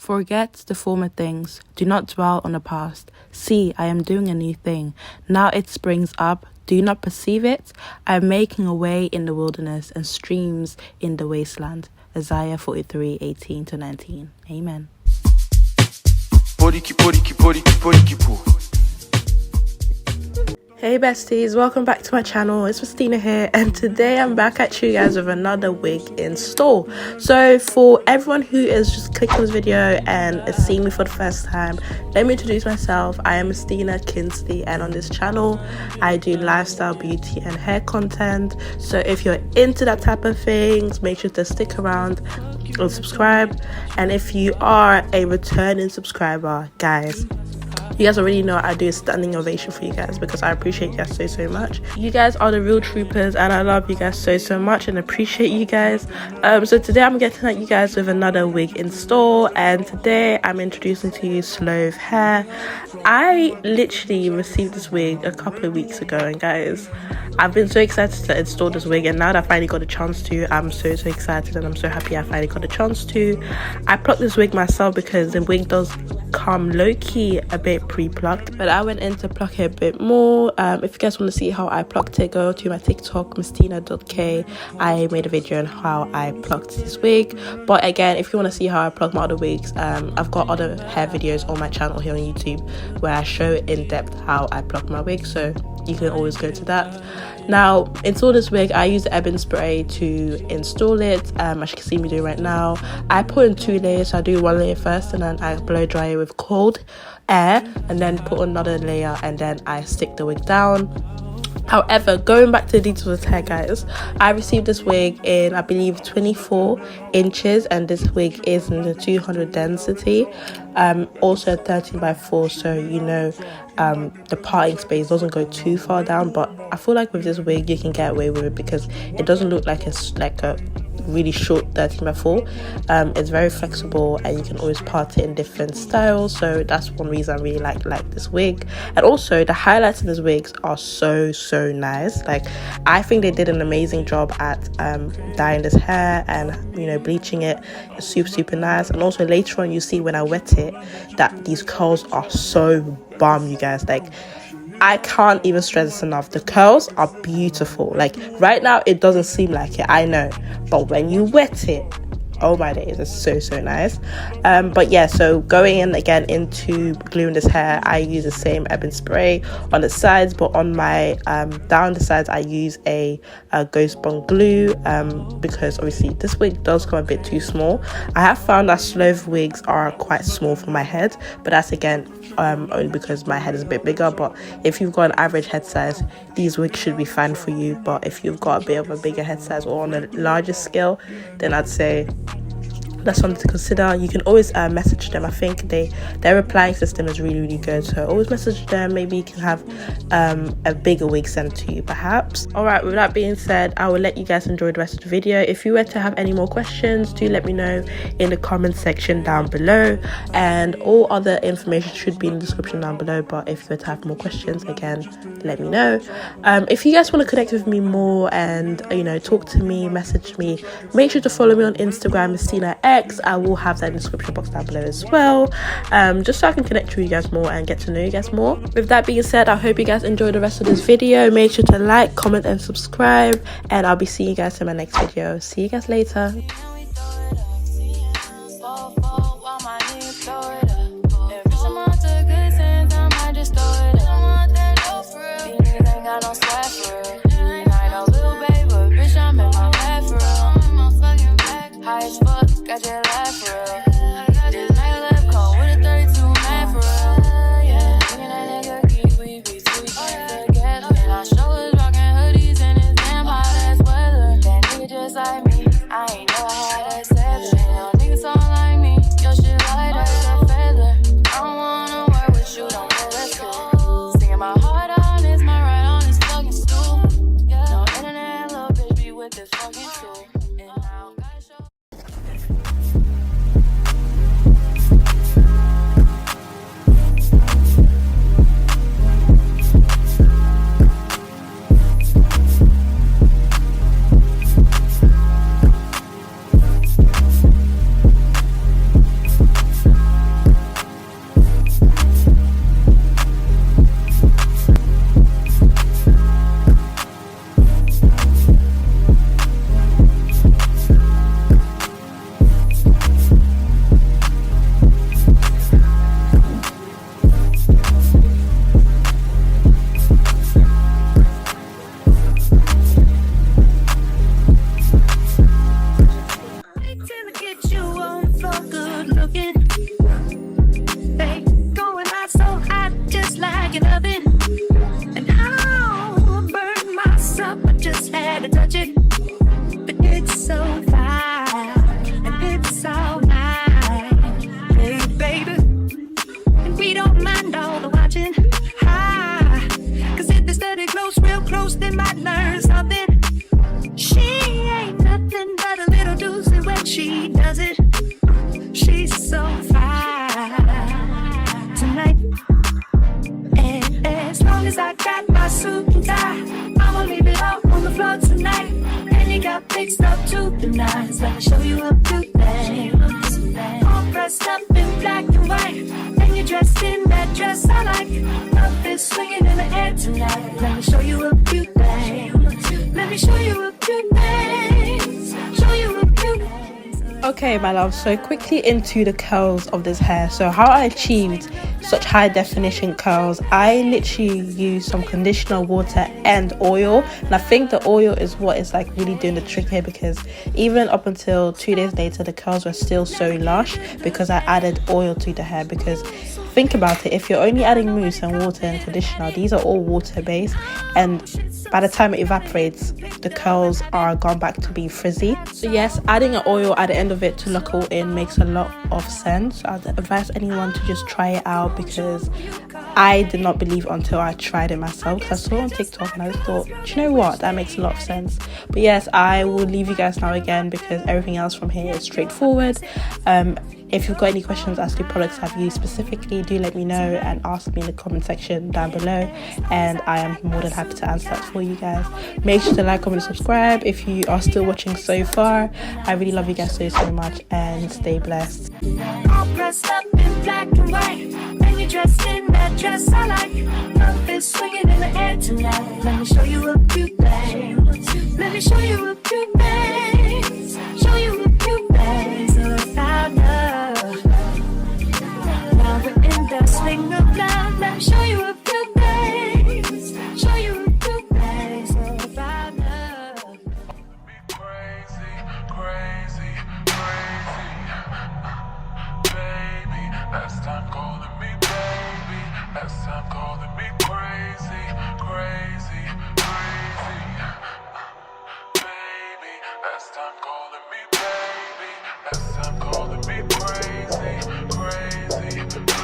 Forget the former things, do not dwell on the past. See, I am doing a new thing. Now it springs up. Do you not perceive it? I am making a way in the wilderness and streams in the wasteland. Isaiah 43:18-19. Amen. Hey besties, welcome back to my channel. It's Mistina here, and today I'm back at you guys with another wig install. So for everyone who is just clicking this video and is seeing me for the first time, let me introduce myself. I am Mistina Kinsly, and on this channel I do lifestyle, beauty and hair content. So if you're into that type of things, make sure to stick around and subscribe. And if you are a returning subscriber, guys, you guys already know I do a standing ovation for you guys because I appreciate you guys so much. You guys are the real troopers, and I love you guys so much and appreciate you guys. So today I'm getting at you guys with another wig install, and today I'm introducing to you Slove hair. I literally received this wig a couple of weeks ago, and guys, I've been so excited to install this wig, and now that I finally got a chance to, I'm so excited, and I'm so happy I finally got a chance to. I plucked this wig myself because the wig does come low-key a bit pre-plucked, but I went in to pluck it a bit more. If you guys want to see how I plucked it, go to my TikTok, mistina.k. I made a video on how I plucked this wig. But again, if you want to see how I pluck my other wigs, I've got other hair videos on my channel here on YouTube where I show in depth how I pluck my wig, so you can always go to that. Now, install this wig, I use the ebony spray to install it. As you can see me doing right now, I put in 2 layers. So I do 1 layer first, and then I blow dry it with cold air, and then put another layer, and then I stick the wig down. However, going back to the details of the hair, guys, I received this wig in, I believe, 24 inches, and this wig is in the 200 density, also 13x4, so you know the parting space doesn't go too far down. But I feel like with this wig you can get away with it because it doesn't look like a really short 13x4. It's very flexible, and you can always part it in different styles, so that's one reason I really like this wig. And also the highlights in this wigs are so nice. Like, I think they did an amazing job at dyeing this hair and, you know, bleaching it. It's super nice. And also later on you see when I wet it that these curls are so bomb, you guys. Like, I can't even stress this enough. The curls are beautiful. Like, right now it doesn't seem like it, I know, but when you wet it, oh my days, it's so nice. But yeah, so going in again into gluing this hair, I use the same ebony spray on the sides, but on my down the sides I use a ghost bond glue, because obviously this wig does come a bit too small. I have found that Slove wigs are quite small for my head, but that's again only because my head is a bit bigger. But if you've got an average head size, these wigs should be fine for you. But if you've got a bit of a bigger head size or on a larger scale, then I'd say that's something to consider. You can always message them. I think their replying system is really good, so always message them. Maybe you can have a bigger wig sent to you perhaps. All right, with that being said, I will let you guys enjoy the rest of the video. If you were to have any more questions, do let me know in the comment section down below, and all other information should be in the description down below. But if you were to have more questions, again, let me know. If you guys want to connect with me more and, you know, talk to me, message me, make sure to follow me on Instagram, Mistina X. I will have that in the description box down below as well, just so I can connect with you guys more and get to know you guys more. With that being said, I hope you guys enjoy the rest of this video. Make sure to like, comment and subscribe, and I'll be seeing you guys in my next video. See you guys later. Got your life for real. This nigga left come with a 32 man for real. Yeah, thinking that nigga keep we be tweaking together. And I show us rockin' hoodies and it's damn hot as weather. That nigga just like me, I ain't never had that exception. No niggas don't like me, your shit light as a feather. I don't wanna work with you, don't know that's cool. Singing my heart on this, my right on this fucking stool. No internet, little bitch be with this fucking tool. And now gotta show. she does it. She's so fine tonight. And as long as I got my suit and tie, I'ma leave it out on the floor tonight. And you got fixed up to the nines. Let me show you a few things. All dressed up in black and white, and you're dressed in that dress I like. Love is swinging in the air tonight. Let me show you a few things. Let me show you a few things. Show you a few things. Okay, my love, so quickly into the curls of this hair. So how I achieved such high definition curls, I literally used some conditioner, water and oil, and I think the oil is what is like really doing the trick here, because even up until 2 days later the curls were still so lush because I added oil to the hair. Because think about it, if you're only adding mousse and water and conditioner, these are all water based, and by the time it evaporates the curls are gone back to being frizzy. So yes, adding an oil at the end of it to lock all in makes a lot of sense. I'd advise anyone to just try it out, because I did not believe until I tried it myself. I saw it on TikTok and I just thought, do you know what, that makes a lot of sense. But yes, I will leave you guys now again, because everything else from here is straightforward. If you've got any questions as to products I've used specifically, do let me know and ask me in the comment section down below, and I am more than happy to answer that for you guys. Make sure to like, comment and subscribe if you are still watching so far. I really love you guys so much, and stay blessed. All dressed up in black and white, and you're dressed in that dress I like. Love is swinging in the air tonight. Let me show you a few things. Let me show you a few things. Show you a few things about love. Now we're in the swing of love. Let me show you a few things. Show you a few things about love. Crazy, crazy, crazy, baby. Last time calling me baby. Last time calling me crazy, crazy, crazy, baby. Last time calling me baby. Last time calling me crazy, crazy, crazy, baby.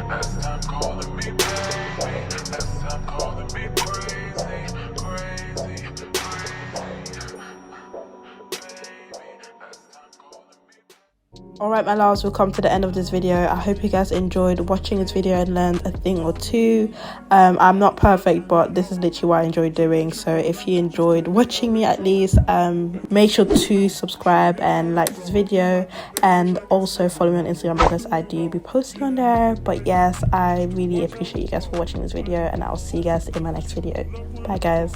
Last time calling me baby. Last time calling me crazy, crazy, crazy, baby. Last time calling me. Alright my loves, we've come to the end of this video. I hope you guys enjoyed watching this video and learned a thing or two. I'm not perfect, but this is literally what I enjoy doing. So if you enjoyed watching me, at least make sure to subscribe and like this video, and also follow me on Instagram, because I do be posting on there. But yes, I really appreciate you guys for watching this video, and I'll see you guys in my next video. Bye guys.